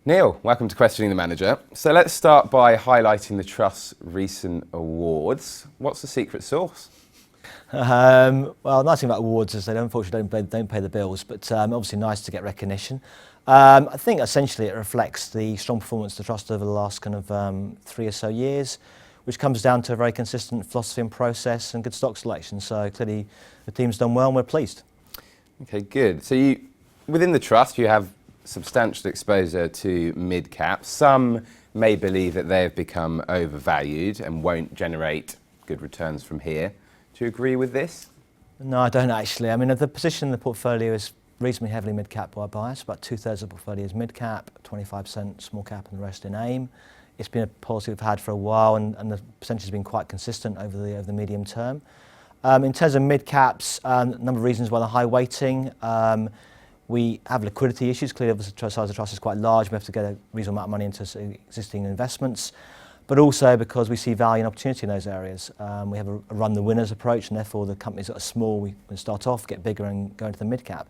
Neil, welcome to Questioning the Manager. So let's start by highlighting the Trust's recent awards. What's the secret sauce? Well, the nice thing about awards is they unfortunately don't pay the bills, but obviously nice to get recognition. I think essentially it reflects the strong performance of the Trust over the last kind of 3 or so years, which comes down to a very consistent philosophy and process and good stock selection. So clearly the team's done well and we're pleased. Okay, good. So within the Trust, you have substantial exposure to mid-caps. Some may believe that they have become overvalued and won't generate good returns from here. Do you agree with this? No, I don't actually. I mean, the position in the portfolio is reasonably heavily mid-cap by bias. About 2/3 of the portfolio is mid-cap, 25% small cap and the rest in AIM. It's been a policy we've had for a while and the percentage has been quite consistent over the medium term. In terms of mid-caps, a number of reasons why the high weighting. We have liquidity issues. Clearly, the size of the Trust is quite large. We have to get a reasonable amount of money into existing investments, but also because we see value and opportunity in those areas. We have a run the winners approach, and therefore the companies that are small, we start off, get bigger and go into the mid-cap.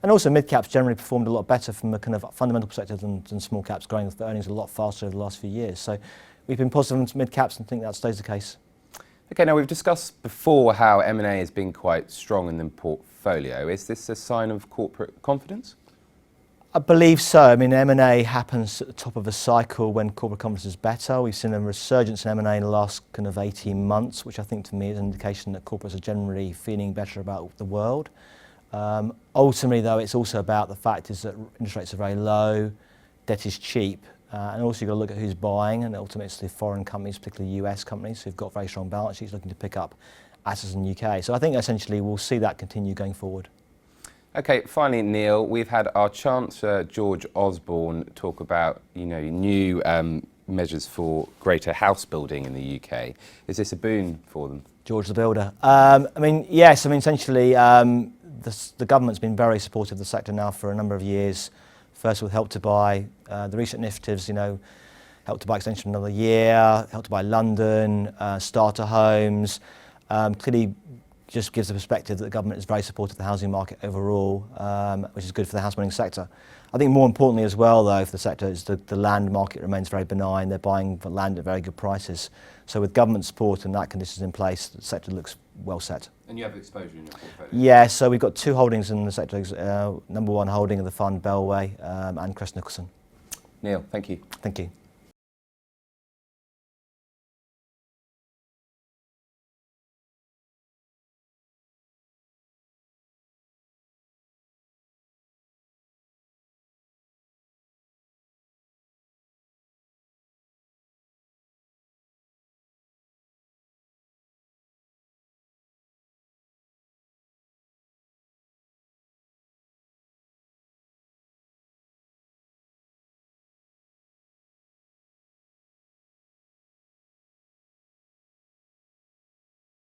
And also mid-caps generally performed a lot better from a kind of fundamental perspective than small caps, growing the earnings a lot faster over the last few years. So we've been positive on mid-caps and think that stays the case. Okay, now we've discussed before how M&A has been quite strong in the portfolio. Is this a sign of corporate confidence? I believe so. I mean, M&A happens at the top of a cycle when corporate confidence is better. We've seen a resurgence in M&A in the last kind of 18 months, which I think to me is an indication that corporates are generally feeling better about the world. Ultimately, though, it's also about the fact is that interest rates are very low, debt is cheap, and also you've got to look at who's buying, and ultimately it's the foreign companies, particularly US companies, who've got very strong balance sheets looking to pick up assets in the UK. So I think essentially we'll see that continue going forward. Okay, finally, Neil, we've had our Chancellor George Osborne talk about new measures for greater house building in the UK. Is this a boon for them? George the Builder. I mean, yes. I mean, essentially, the government's been very supportive of the sector now for a number of years. First with Help to Buy, the recent initiatives, Help to Buy extension another year, Help to Buy London, starter homes, clearly just gives the perspective that the government is very supportive of the housing market overall, which is good for the house building sector. I think more importantly as well, though, for the sector is the land market remains very benign. They're buying land at very good prices. So with government support and that conditions in place, the sector looks well set. And you have exposure in your portfolio? Yeah, so we've got 2 holdings in the sector. Number 1 holding of the fund, Bellway, and Crest Nicholson. Neil, thank you. Thank you.